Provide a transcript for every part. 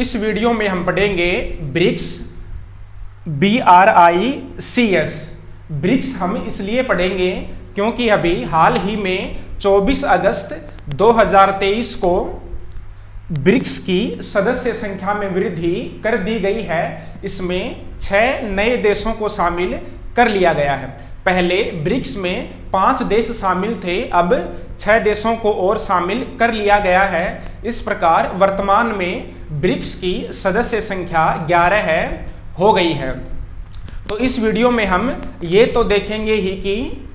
इस वीडियो में हम पढ़ेंगे ब्रिक्स, BRICS। ब्रिक्स हम इसलिए पढ़ेंगे क्योंकि अभी हाल ही में 24 अगस्त 2023 को ब्रिक्स की सदस्य संख्या में वृद्धि कर दी गई है। इसमें 6 नए देशों को शामिल कर लिया गया है। पहले ब्रिक्स में 5 देश शामिल थे, अब 6 देशों को और शामिल कर लिया गया है। इस प्रकार वर्तमान में ब्रिक्स की सदस्य संख्या 11 हो गई है। तो इस वीडियो में हम ये तो देखेंगे ही कि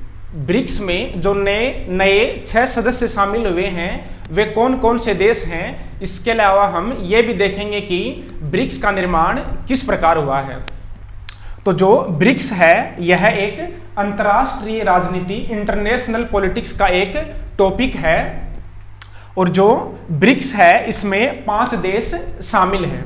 ब्रिक्स में जो नए 6 सदस्य शामिल हुए हैं वे कौन कौन से देश हैं। इसके अलावा हम ये भी देखेंगे कि ब्रिक्स का निर्माण किस प्रकार हुआ है। तो जो ब्रिक्स है यह एक अंतर्राष्ट्रीय राजनीति, इंटरनेशनल पॉलिटिक्स का एक टॉपिक है। और जो ब्रिक्स है इसमें 5 देश शामिल हैं।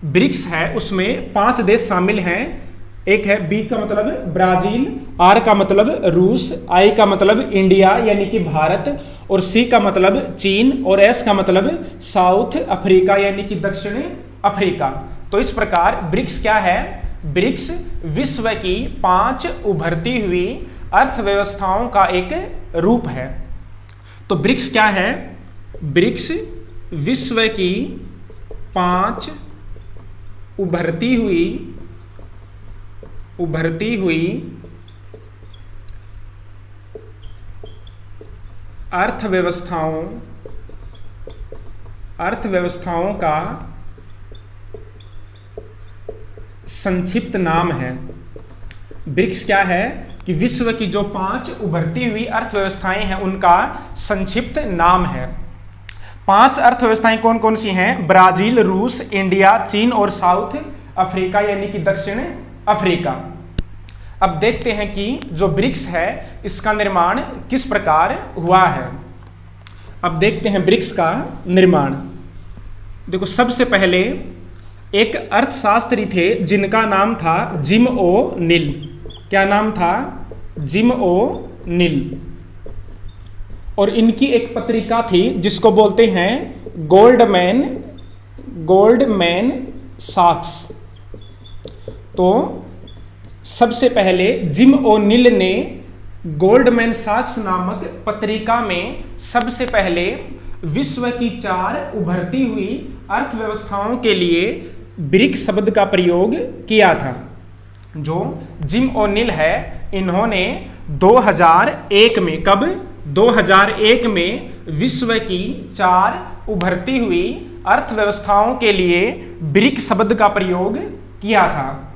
ब्रिक्स है उसमें 5 देश शामिल हैं। एक है B का मतलब ब्राजील, R का मतलब रूस, I का मतलब इंडिया यानी कि भारत, और C का मतलब चीन, और S का मतलब साउथ अफ्रीका यानी कि दक्षिण अफ्रीका। तो इस प्रकार ब्रिक्स क्या है? ब्रिक्स विश्व की 5 उभरती हुई अर्थव्यवस्थाओं का एक रूप है। तो ब्रिक्स क्या है? ब्रिक्स विश्व की 5 उभरती हुई अर्थव्यवस्थाओं का संक्षिप्त नाम है। ब्रिक्स क्या है कि विश्व की जो 5 उभरती हुई अर्थव्यवस्थाएं हैं उनका संक्षिप्त नाम है। 5 अर्थव्यवस्थाएं कौन कौन सी हैं? ब्राजील, रूस, इंडिया, चीन और साउथ अफ्रीका यानी कि दक्षिण अफ्रीका। अब देखते हैं कि जो ब्रिक्स है इसका निर्माण किस प्रकार हुआ है। अब देखते हैं ब्रिक्स का निर्माण। देखो, सबसे पहले एक अर्थशास्त्री थे जिनका नाम था जिम ओ नील। क्या नाम था? जिम ओ नील। और इनकी एक पत्रिका थी जिसको बोलते हैं गोल्डमैन सॉक्स। तो सबसे पहले जिम ओ नील ने गोल्डमैन सॉक्स नामक पत्रिका में सबसे पहले विश्व की 4 उभरती हुई अर्थव्यवस्थाओं के लिए ब्रिक्स शब्द का प्रयोग किया था। जो जिम ओ नील है इन्होंने 2001 में, कब? 2001 में विश्व की 4 उभरती हुई अर्थव्यवस्थाओं के लिए ब्रिक्स शब्द का प्रयोग किया था।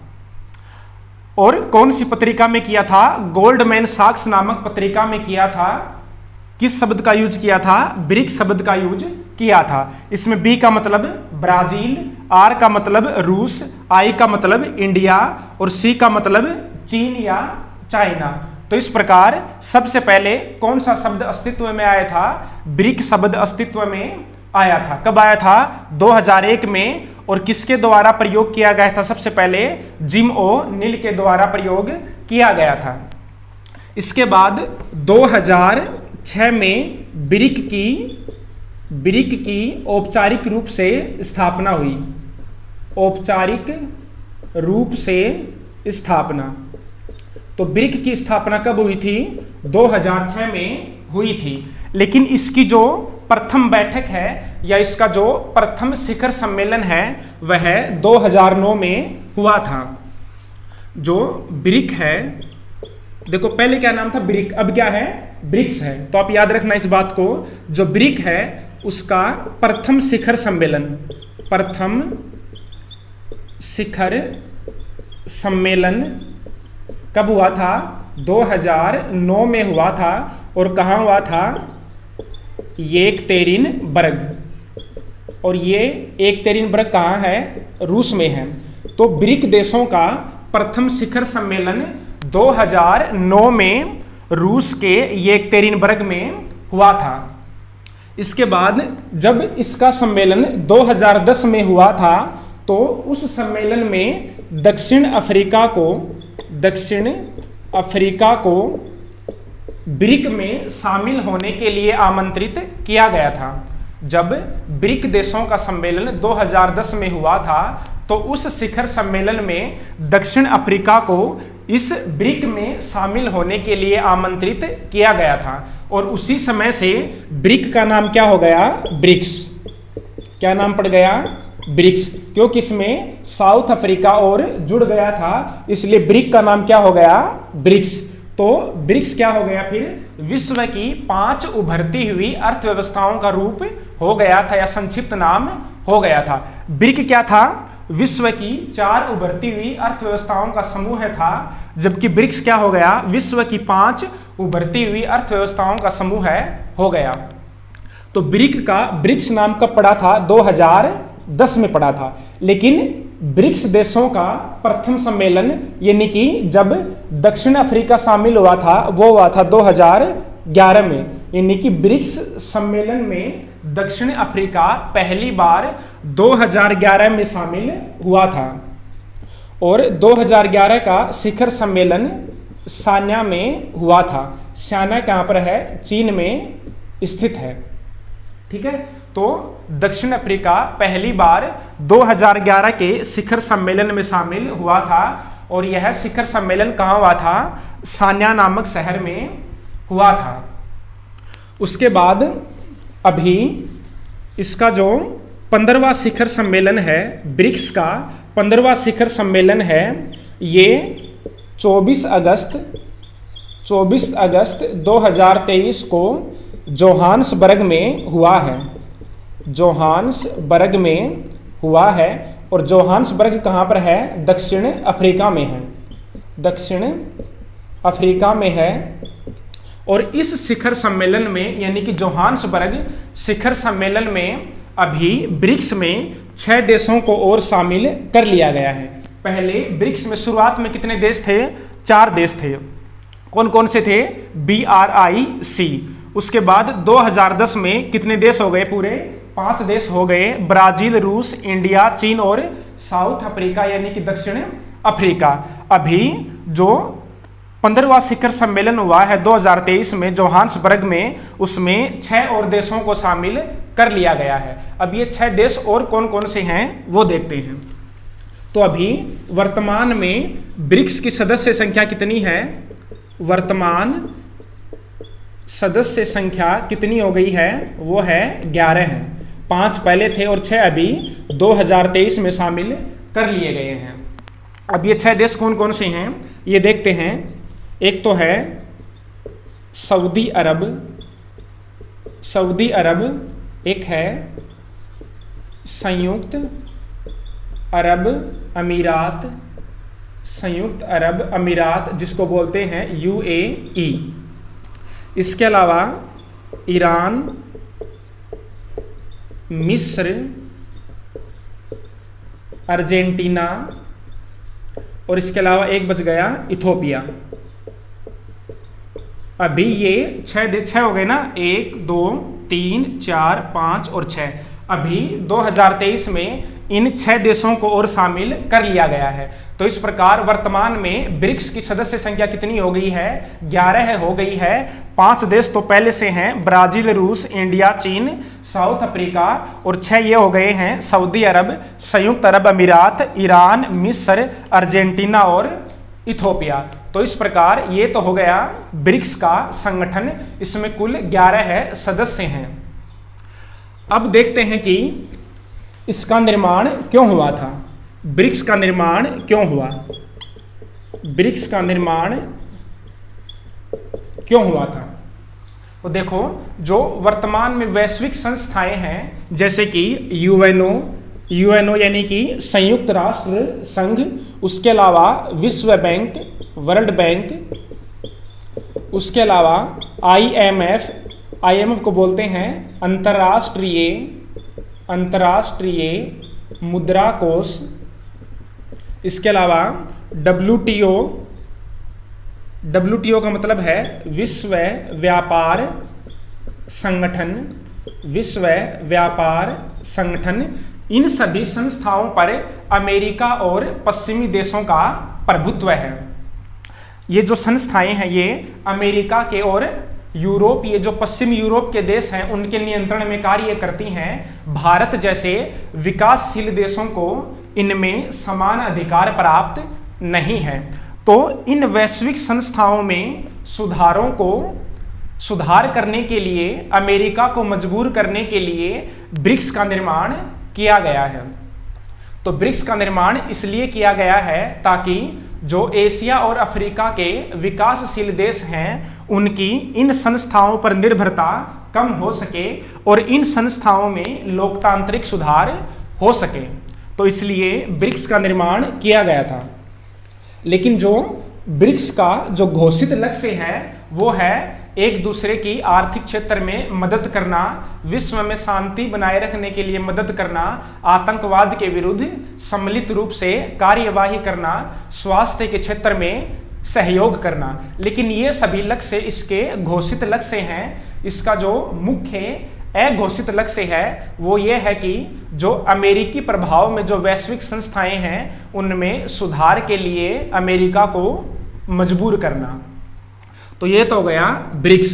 और कौन सी पत्रिका में किया था? गोल्डमैन सॉक्स नामक पत्रिका में किया था। किस शब्द का यूज किया था? ब्रिक्स शब्द का यूज किया था। इसमें B का मतलब ब्राजील, R का मतलब रूस, I का मतलब इंडिया और C का मतलब चीन या चाइना। तो इस प्रकार सबसे पहले कौन सा शब्द अस्तित्व में आया था? ब्रिक्स शब्द अस्तित्व में आया था। कब आया था? 2001 में। और किसके द्वारा प्रयोग किया गया था? सबसे पहले जिम ओ नील के द्वारा प्रयोग किया गया था। इसके बाद 2006 में ब्रिक की औपचारिक रूप से स्थापना हुई। औपचारिक रूप से स्थापना। तो ब्रिक की स्थापना कब हुई थी? 2006 में हुई थी। लेकिन इसकी जो प्रथम बैठक है या इसका जो प्रथम शिखर सम्मेलन है वह 2009 में हुआ था। जो ब्रिक है, देखो पहले क्या नाम था? ब्रिक, अब क्या है? ब्रिक्स है। तो आप याद रखना इस बात को। जो ब्रिक है उसका प्रथम शिखर सम्मेलन कब हुआ था? 2009 में हुआ था। और कहाँ हुआ था? येकतेरिनबर्ग। और ये येकतेरिनबर्ग कहाँ है? रूस में है। तो ब्रिक देशों का प्रथम शिखर सम्मेलन 2009 में रूस के येकतेरिनबर्ग में हुआ था। इसके बाद जब इसका सम्मेलन 2010 में हुआ था तो उस सम्मेलन में दक्षिण अफ्रीका को ब्रिक में शामिल होने के लिए आमंत्रित किया गया था। जब ब्रिक देशों का सम्मेलन 2010 में हुआ था तो उस शिखर सम्मेलन में दक्षिण अफ्रीका को इस ब्रिक में शामिल होने के लिए आमंत्रित किया गया था और उसी समय से ब्रिक का नाम क्या हो गया, ब्रिक्स। क्या नाम पड़ गया, ब्रिक्स, क्योंकि इसमें साउथ अफ्रीका और जुड़ गया था, इसलिए ब्रिक का नाम क्या हो गया, ब्रिक्स। तो ब्रिक्स क्या हो गया, फिर विश्व की 5 उभरती हुई अर्थव्यवस्थाओं का रूप हो गया था या संक्षिप्त नाम हो गया था। ब्रिक क्या था, विश्व की 4 उभरती हुई अर्थव्यवस्थाओं का समूह था, जबकि ब्रिक्स क्या हो गया, विश्व की 5 उभरती हुई अर्थव्यवस्थाओं का समूह हो गया। तो ब्रिक्स नाम कब पड़ा था, 2010 में पड़ा था, लेकिन ब्रिक्स देशों का प्रथम सम्मेलन यानी कि जब दक्षिण अफ्रीका शामिल हुआ था वो हुआ था 2011 में, यानी कि ब्रिक्स सम्मेलन में दक्षिण अफ्रीका पहली बार 2011 में शामिल हुआ था और 2011 का शिखर सम्मेलन सान्या में हुआ था। सान्या कहाँ पर है, चीन में स्थित है, ठीक है। तो दक्षिण अफ्रीका पहली बार 2011 के शिखर सम्मेलन में शामिल हुआ था और यह शिखर सम्मेलन कहाँ हुआ था, सान्या नामक शहर में हुआ था। उसके बाद अभी इसका जो 15वां शिखर सम्मेलन है, ब्रिक्स का 15वां शिखर सम्मेलन है, ये 24 अगस्त 2023 को जोहान्सबर्ग में हुआ है। जोहान्सबर्ग में हुआ है और जोहान्सबर्ग कहाँ पर है, दक्षिण अफ्रीका में है, दक्षिण अफ्रीका में है। और इस शिखर सम्मेलन में यानी कि जोहान्सबर्ग शिखर सम्मेलन में अभी ब्रिक्स में 6 देशों को और शामिल कर लिया गया है। पहले ब्रिक्स में शुरुआत में कितने देश थे, 4 देश थे। कौन कौन से थे, BRIC। उसके बाद 2010 में कितने देश हो गए, पूरे 5 देश हो गए, ब्राजील, रूस, इंडिया, चीन और साउथ अफ्रीका यानी कि दक्षिण अफ्रीका। अभी जो 15वां शिखर सम्मेलन हुआ है 2023 में जोहान्सबर्ग में, उसमें 6 और देशों को शामिल कर लिया गया है। अब ये 6 देश और कौन कौन से हैं वो देखते हैं। तो अभी वर्तमान में ब्रिक्स की सदस्य संख्या कितनी है, वर्तमान सदस्य संख्या कितनी हो गई है, वो है 11 है। 5 पहले थे और 6 अभी 2023 में शामिल कर लिए गए हैं। अब ये 6 देश कौन कौन से हैं ये देखते हैं। एक तो है सऊदी अरब, एक है संयुक्त अरब अमीरात जिसको बोलते हैं UAE। इसके अलावा ईरान, मिस्र, अर्जेंटीना और इसके अलावा एक बच गया इथोपिया। अभी ये 6 हो गए ना, 1 2 3 4 5 और 6। अभी 2023 में इन 6 देशों को और शामिल कर लिया गया है। तो इस प्रकार वर्तमान में ब्रिक्स की सदस्य संख्या कितनी हो गई है, 11 हो गई है। 5 देश तो पहले से हैं, ब्राजील, रूस, इंडिया, चीन, साउथ अफ्रीका, और 6 ये हो गए हैं सऊदी अरब, संयुक्त अरब अमीरात, ईरान, मिस्र, अर्जेंटीना और इथोपिया। तो इस प्रकार ये तो हो गया ब्रिक्स का संगठन, इसमें कुल 11 सदस्य हैं। अब देखते हैं कि इसका निर्माण क्यों हुआ था, ब्रिक्स का निर्माण क्यों हुआ, ब्रिक्स का निर्माण क्यों हुआ था। तो देखो, जो वर्तमान में वैश्विक संस्थाएं हैं जैसे कि यूएनओ यानी कि संयुक्त राष्ट्र संघ, उसके अलावा विश्व बैंक, वर्ल्ड बैंक, उसके अलावा IMF को बोलते हैं अंतर्राष्ट्रीय मुद्रा कोष, इसके अलावा WTO का मतलब है विश्व व्यापार संगठन। इन सभी संस्थाओं पर अमेरिका और पश्चिमी देशों का प्रभुत्व है। ये जो संस्थाएं हैं ये अमेरिका के और यूरोप, ये जो पश्चिम यूरोप के देश हैं उनके नियंत्रण में कार्य करती हैं। भारत जैसे विकासशील देशों को इनमें समान अधिकार प्राप्त नहीं है। तो इन वैश्विक संस्थाओं में सुधार करने के लिए, अमेरिका को मजबूर करने के लिए ब्रिक्स का निर्माण किया गया है। तो ब्रिक्स का निर्माण इसलिए किया गया है ताकि जो एशिया और अफ्रीका के विकासशील देश हैं उनकी इन संस्थाओं पर निर्भरता कम हो सके और इन संस्थाओं में लोकतांत्रिक सुधार हो सके। तो इसलिए ब्रिक्स का निर्माण किया गया था। लेकिन जो ब्रिक्स का जो घोषित लक्ष्य है वो है एक दूसरे की आर्थिक क्षेत्र में मदद करना, विश्व में शांति बनाए रखने के लिए मदद करना, आतंकवाद के विरुद्ध सम्मिलित रूप से कार्यवाही करना, स्वास्थ्य के क्षेत्र में सहयोग करना। लेकिन ये सभी लक्ष्य इसके घोषित लक्ष्य हैं। इसका जो मुख्य अघोषित लक्ष्य है वो ये है कि जो अमेरिकी प्रभाव में जो वैश्विक संस्थाएं हैं उनमें सुधार के लिए अमेरिका को मजबूर करना। तो ये तो गया ब्रिक्स।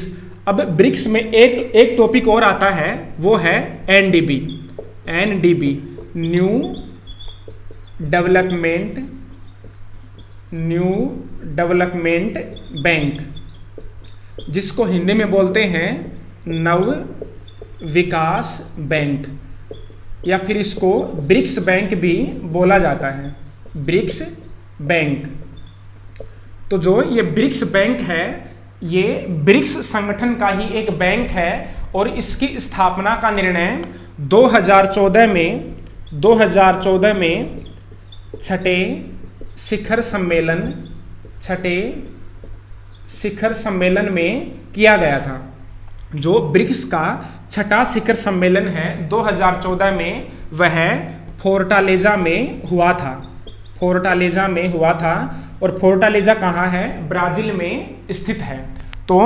अब ब्रिक्स में एक टॉपिक और आता है, वो है एनडीबी। न्यू डेवलपमेंट बैंक, जिसको हिंदी में बोलते हैं नव विकास बैंक, या फिर इसको ब्रिक्स बैंक भी बोला जाता है। BRICS bank. तो जो ये ब्रिक्स बैंक है ये ब्रिक्स संगठन का ही एक बैंक है और इसकी स्थापना का निर्णय 2014 में छठे शिखर सम्मेलन में किया गया था। जो ब्रिक्स का छठा शिखर सम्मेलन है 2014 में, वह फोर्टालेजा में हुआ था। और फोर्टालेजा कहाँ है? ब्राजील में स्थित है। तो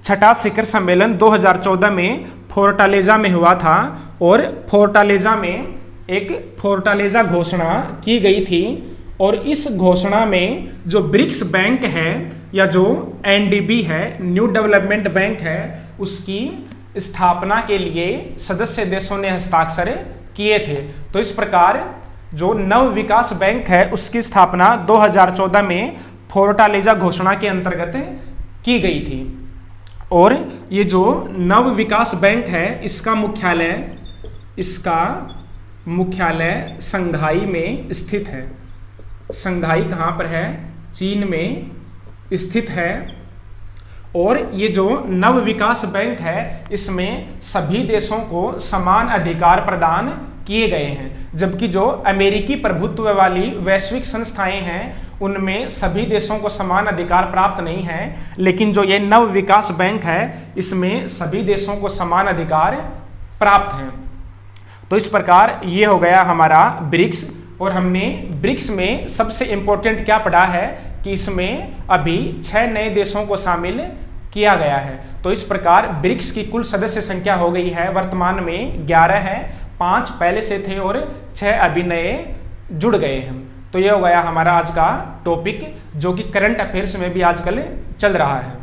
छठा शिखर सम्मेलन 2014 में फोर्टालेजा में हुआ था और फोर्टालेजा में एक फोर्टालेजा घोषणा की गई थी। और इस घोषणा में जो ब्रिक्स बैंक है या जो एनडीबी है, न्यू डेवलपमेंट बैंक है, उसकी स्थापना के लिए सदस्य देशों ने हस्ताक्षर किए थे। तो इस प्रकार जो नव विकास बैंक है उसकी स्थापना 2014 में फोर्टालेजा घोषणा के अंतर्गत की गई थी। और ये जो नव विकास बैंक है इसका मुख्यालय शंघाई में स्थित है। शंघाई कहाँ पर है? चीन में स्थित है। और ये जो नव विकास बैंक है इसमें सभी देशों को समान अधिकार प्रदान किए गए हैं, जबकि जो अमेरिकी प्रभुत्व वाली वैश्विक संस्थाएं हैं उनमें सभी देशों को समान अधिकार प्राप्त नहीं है। लेकिन जो ये नव विकास बैंक है इसमें सभी देशों को समान अधिकार प्राप्त हैं। तो इस प्रकार ये हो गया हमारा ब्रिक्स। और हमने ब्रिक्स में सबसे इंपॉर्टेंट क्या पढ़ा है कि इसमें अभी 6 नए देशों को शामिल किया गया है। तो इस प्रकार ब्रिक्स की कुल सदस्य संख्या हो गई है वर्तमान में 11 है, 5 पहले से थे और 6 अभी नए जुड़ गए हैं। तो ये हो गया हमारा आज का टॉपिक जो कि करंट अफेयर्स में भी आजकल चल रहा है।